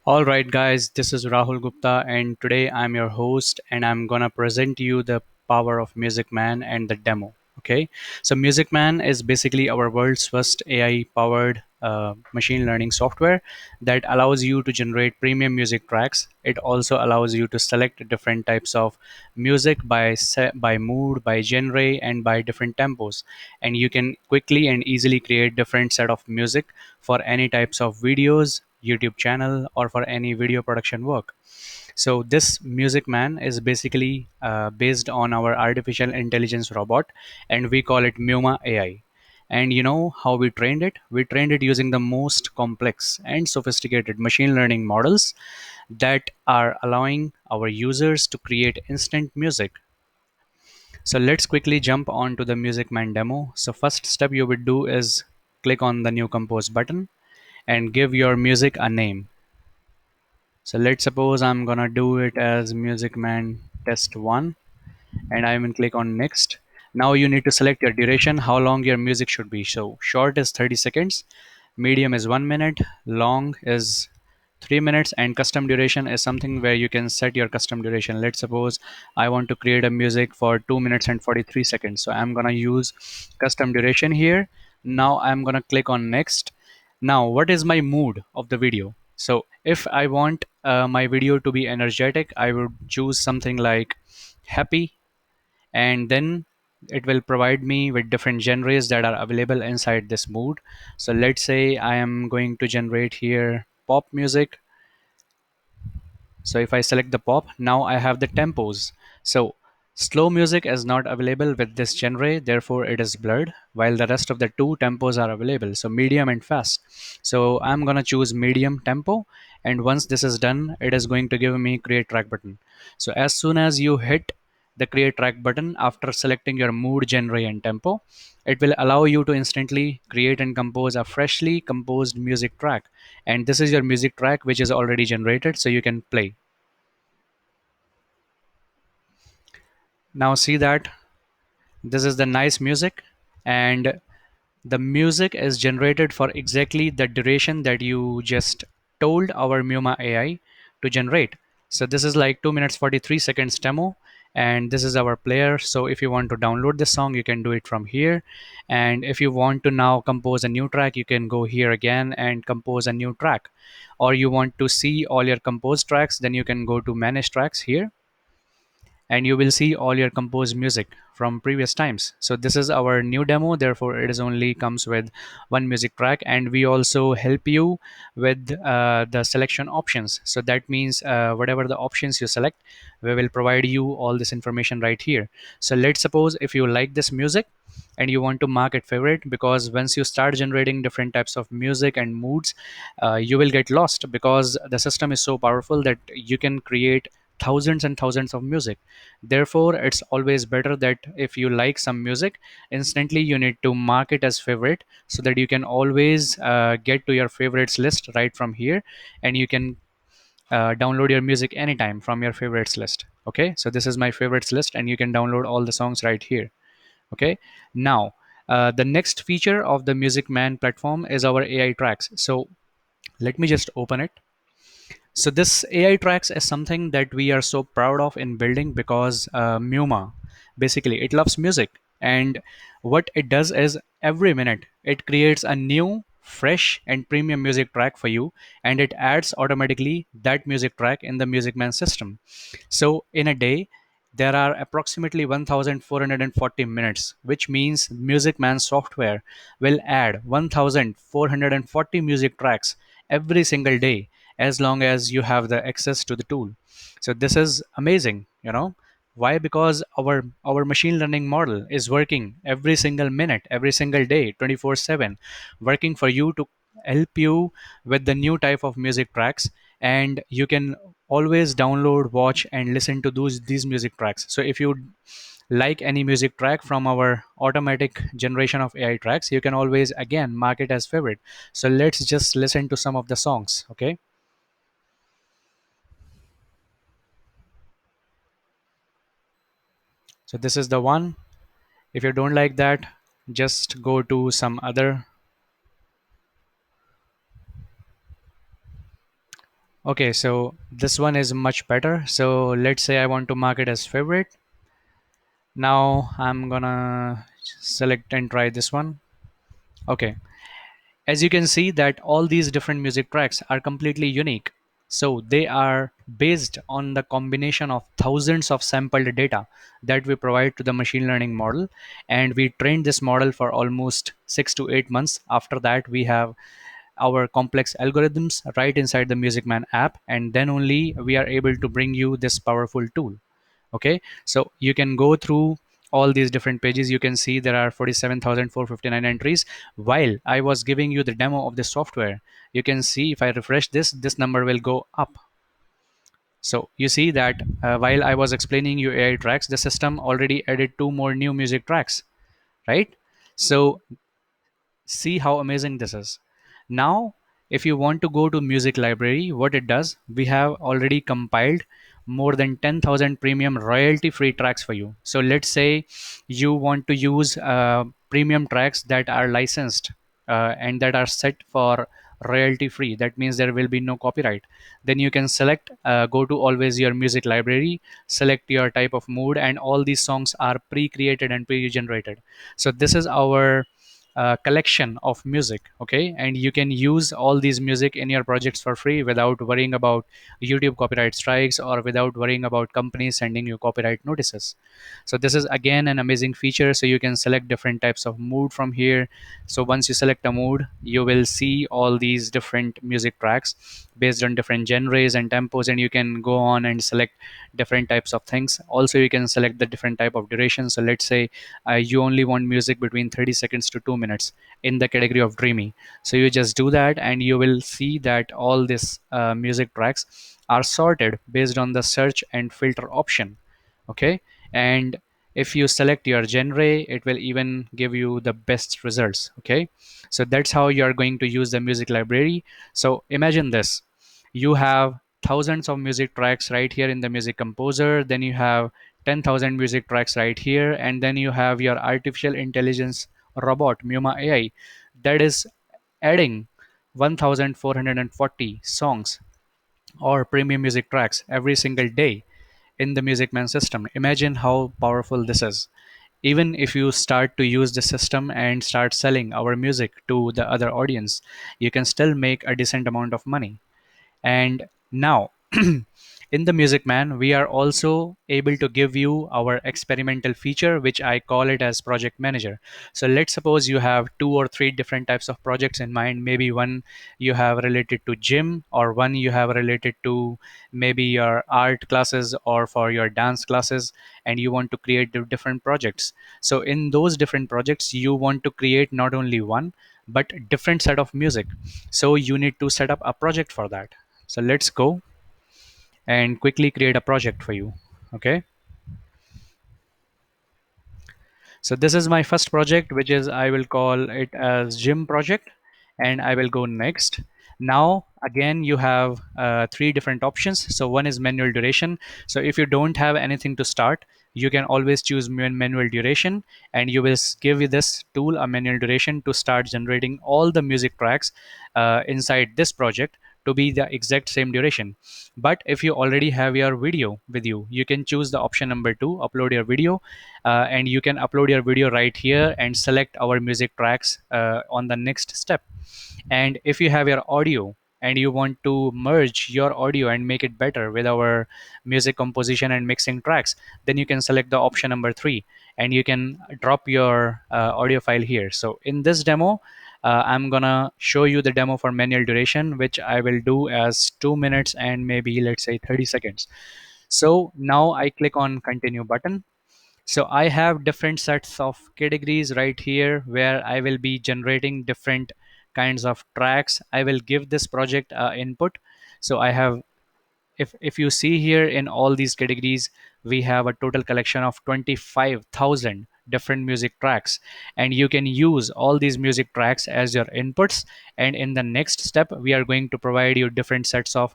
All right, guys, this is Rahul Gupta, and today I'm your host, and I'm gonna present you the power of Music Man and the demo. Okay, so Music Man is basically our world's first AI powered machine learning software that allows you to generate premium music tracks. It also allows you to select different types of music by mood, by genre, and by different tempos, and you can quickly and easily create different set of music for any types of videos, YouTube channel, or for any video production work. So this Music Man is basically based on our artificial intelligence robot, and we call it Muma AI. And you know how we trained it? We trained it using the most complex and sophisticated machine learning models that are allowing our users to create instant music. So let's quickly jump on to the Music Man demo. So first step you would do is click on the new compose button and give your music a name. So let's suppose I'm gonna do it as Music Man Test 1, and I will click on next. Now you need to select your duration, how long your music should be. So short is 30 seconds, medium is 1 minute, long is 3 minutes, and custom duration is something where you can set your custom duration. Let's suppose I want to create a music for 2 minutes and 43 seconds. So I'm gonna use custom duration here. Now I'm gonna click on next. Now, what is my mood of the video? So if I want my video to be energetic, I would choose something like happy, and then it will provide me with different genres that are available inside this mood. So let's say I am going to generate here pop music. So if I select the pop, now I have the tempos. So slow music is not available with this genre, therefore it is blurred, while the rest of the two tempos are available. So medium and fast. So I'm gonna choose medium tempo, and once this is done, it is going to give me create track button. So as soon as you hit the create track button after selecting your mood, genre, and tempo, it will allow you to instantly create and compose a freshly composed music track. And this is your music track which is already generated, so you can play. Now see that this is the nice music, and the music is generated for exactly the duration that you just told our Muma AI to generate. So this is like 2 minutes 43 seconds demo, and this is our player. So if you want to download this song, you can do it from here. And if you want to now compose a new track, you can go here again and compose a new track. Or you want to see all your composed tracks, then you can go to manage tracks here, and you will see all your composed music from previous times. So this is our new demo, therefore it is only comes with one music track, and we also help you with the selection options. So that means whatever the options you select, we will provide you all this information right here. So let's suppose if you like this music and you want to mark it favorite, because once you start generating different types of music and moods, you will get lost because the system is so powerful that you can create thousands and thousands of music. Therefore it's always better that if you like some music, instantly you need to mark it as favorite, so that you can always get to your favorites list right from here, and you can download your music anytime from your favorites list. Okay, so this is my favorites list, and you can download all the songs right here. Okay, now the next feature of the Music Man platform is our AI tracks. So let me just open it. So this AI tracks is something that we are so proud of in building, because Muma, basically, it loves music, and what it does is every minute it creates a new, fresh, and premium music track for you, and it adds automatically that music track in the Music Man system. So in a day, there are approximately 1440 minutes, which means Music Man software will add 1440 music tracks every single day, as long as you have the access to the tool. So this is amazing, you know. Why? Because our machine learning model is working every single minute, every single day, 24/7, working for you to help you with the new type of music tracks, and you can always download, watch, and listen to these music tracks. So if you like any music track from our automatic generation of AI tracks, you can always again mark it as favorite. So let's just listen to some of the songs. Okay, so this is the one. If you don't like that, just go to some other. Okay, so this one is much better. So let's say I want to mark it as favorite. Now I'm gonna select and try this one. Okay, as you can see that all these different music tracks are completely unique. So they are based on the combination of thousands of sampled data that we provide to the machine learning model, and we trained this model for almost 6 to 8 months. After that, we have our complex algorithms right inside the Music Man app, and then only we are able to bring you this powerful tool. Okay, so you can go through all these different pages. You can see there are 47,459 entries. While I was giving you the demo of the software, you can see if I refresh this number will go up. So you see that while I was explaining you AI tracks, the system already added two more new music tracks, right? So see how amazing this is. Now, if you want to go to music library, what it does, we have already compiled more than 10,000 premium royalty free tracks for you. So let's say you want to use premium tracks that are licensed and that are set for royalty free. That means there will be no copyright. Then you can select, go to always your music library, select your type of mood, and all these songs are pre-created and pre-generated. So this is our collection of music. Okay, and you can use all these music in your projects for free without worrying about YouTube copyright strikes or without worrying about companies sending you copyright notices. So this is again an amazing feature. So you can select different types of mood from here. So once you select a mood, you will see all these different music tracks based on different genres and tempos, and you can go on and select different types of things. Also, you can select the different type of duration. So let's say you only want music between 30 seconds to 2 minutes in the category of dreamy. So you just do that, and you will see that all these music tracks are sorted based on the search and filter option. Okay, and if you select your genre, it will even give you the best results. Okay, so that's how you are going to use the music library. So imagine this: you have thousands of music tracks right here in the music composer, then you have 10,000 music tracks right here, and then you have your artificial intelligence robot Muma AI that is adding 1440 songs or premium music tracks every single day in the Music Man system. Imagine how powerful this is. Even if you start to use the system and start selling our music to the other audience, you can still make a decent amount of money. And now, in the Music Man, we are also able to give you our experimental feature, which I call it as Project Manager. So let's suppose you have two or three different types of projects in mind. Maybe one you have related to gym, or one you have related to maybe your art classes or for your dance classes, and you want to create different projects. So in those different projects, you want to create not only one, but different set of music. So you need to set up a project for that. So let's go and quickly create a project for you. Okay, so this is my first project, which is I will call it as gym project, and I will go next. Now again, you have three different options. So one is manual duration. So if you don't have anything to start, you can always choose manual duration, and you will give you this tool a manual duration to start generating all the music tracks inside this project to be the exact same duration. But if you already have your video with you, you can choose the option number two, upload your video, and you can upload your video right here and select our music tracks on the next step. And if you have your audio and you want to merge your audio and make it better with our music composition and mixing tracks, then you can select the option number three, and you can drop your audio file here. So in this demo, I'm gonna show you the demo for manual duration, which I will do as 2 minutes and maybe let's say 30 seconds. So now I click on continue button. So I have different sets of categories right here where I will be generating different kinds of tracks. I will give this project input. So I have, if you see here in all these categories, we have a total collection of 25,000 different music tracks, and you can use all these music tracks as your inputs. And in the next step, we are going to provide you different sets of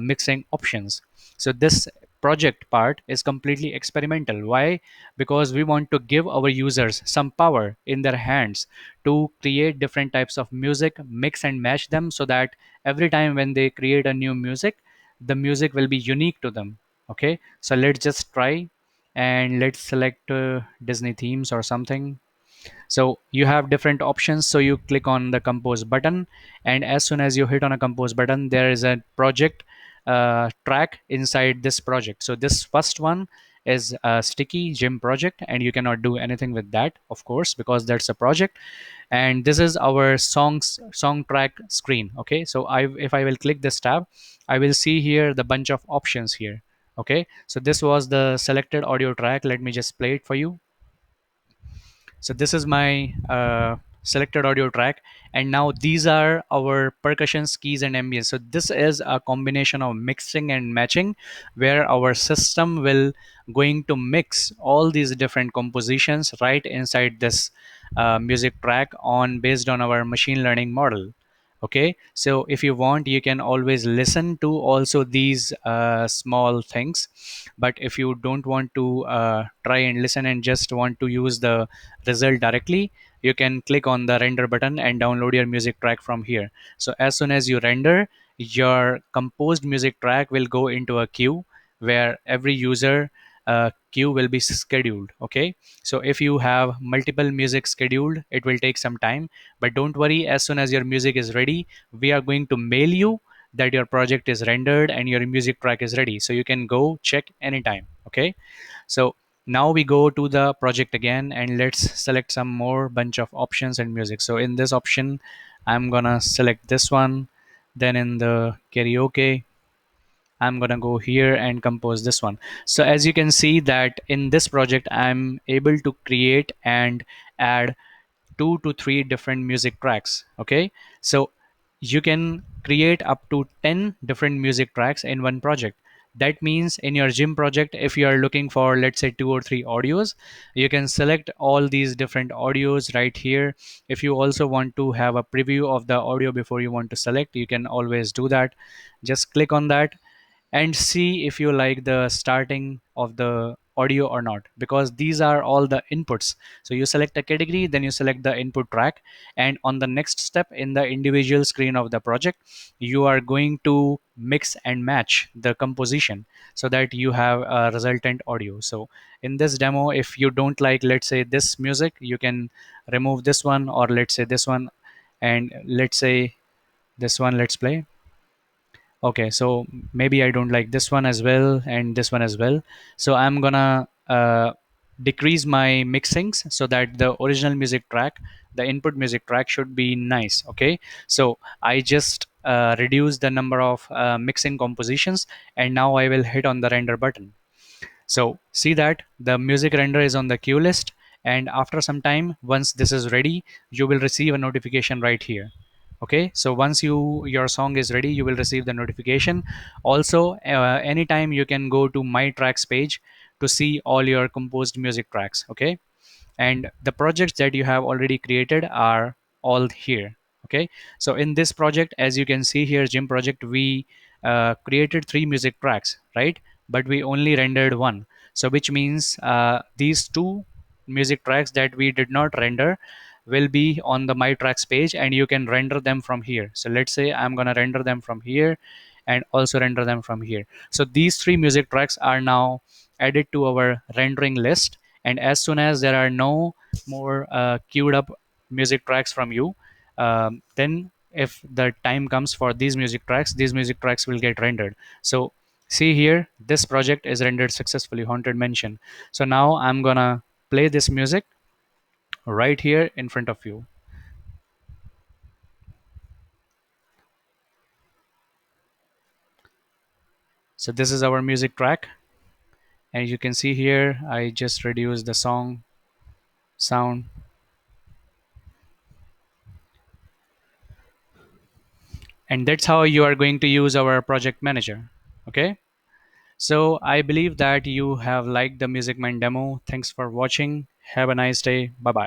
mixing options. So this project part is completely experimental. Why? Because we want to give our users some power in their hands to create different types of music, mix and match them, so that every time when they create a new music, the music will be unique to them. Okay, so let's just try, and let's select Disney themes or something. So you have different options. So you click on the compose button, and as soon as you hit on a compose button, there is a project track inside this project. So this first one is a sticky gym project, and you cannot do anything with that, of course, because that's a project. And this is our song track screen. Okay, so I if I will click this tab, I will see here the bunch of options here. Okay, so this was the selected audio track. Let me just play it for you. So this is my selected audio track, and now these are our percussions, keys, and ambience. So this is a combination of mixing and matching, where our system will going to mix all these different compositions right inside this music track on based on our machine learning model. Okay, so if you want, you can always listen to also these small things, but if you don't want to try and listen and just want to use the result directly, you can click on the render button and download your music track from here. So as soon as you render, your composed music track will go into a queue where every user queue will be scheduled. Okay, so if you have multiple music scheduled, it will take some time, but don't worry, as soon as your music is ready, we are going to mail you that your project is rendered and your music track is ready, so you can go check anytime. Okay, so now we go to the project again, and let's select some more bunch of options and music. So in this option, I'm gonna select this one. Then in the karaoke, I'm gonna go here and compose this one. So as you can see that in this project, I'm able to create and add 2 to 3 different music tracks. Okay, so you can create up to 10 different music tracks in one project. That means in your gym project, if you are looking for, let's say, 2 or 3 audios, you can select all these different audios right here. If you also want to have a preview of the audio before you want to select, you can always do that. Just click on that and see if you like the starting of the audio or not, because these are all the inputs. So you select a category, then you select the input track, and on the next step in the individual screen of the project, you are going to mix and match the composition so that you have a resultant audio. So in this demo, if you don't like, let's say, this music, you can remove this one, or let's say this one, and let's say this one, let's play. Okay, so maybe I don't like this one as well and this one as well. So I'm gonna decrease my mixings so that the original music track, the input music track, should be nice. Okay, so I just reduce the number of mixing compositions, and now I will hit on the render button. So see that the music render is on the queue list, and after some time, once this is ready, you will receive a notification right here. Okay, so once your song is ready, you will receive the notification. Also, anytime you can go to my tracks page to see all your composed music tracks. Okay, and the projects that you have already created are all here. Okay, so in this project, as you can see here, gym project, we created 3 music tracks, right? But we only rendered one. So which means these 2 music tracks that we did not render will be on the my tracks page, and you can render them from here. So let's say I'm going to render them from here and also render them from here. So these 3 music tracks are now added to our rendering list, and as soon as there are no more queued up music tracks from you, then if the time comes for these music tracks will get rendered. So see here, this project is rendered successfully, Haunted Mansion. So now I'm gonna play this music right here in front of you. So this is our music track, and you can see here I just reduced the song sound, and that's how you are going to use our project manager. Okay, so I believe that you have liked the Music Mind demo. Thanks for watching. Have a nice day. Bye bye.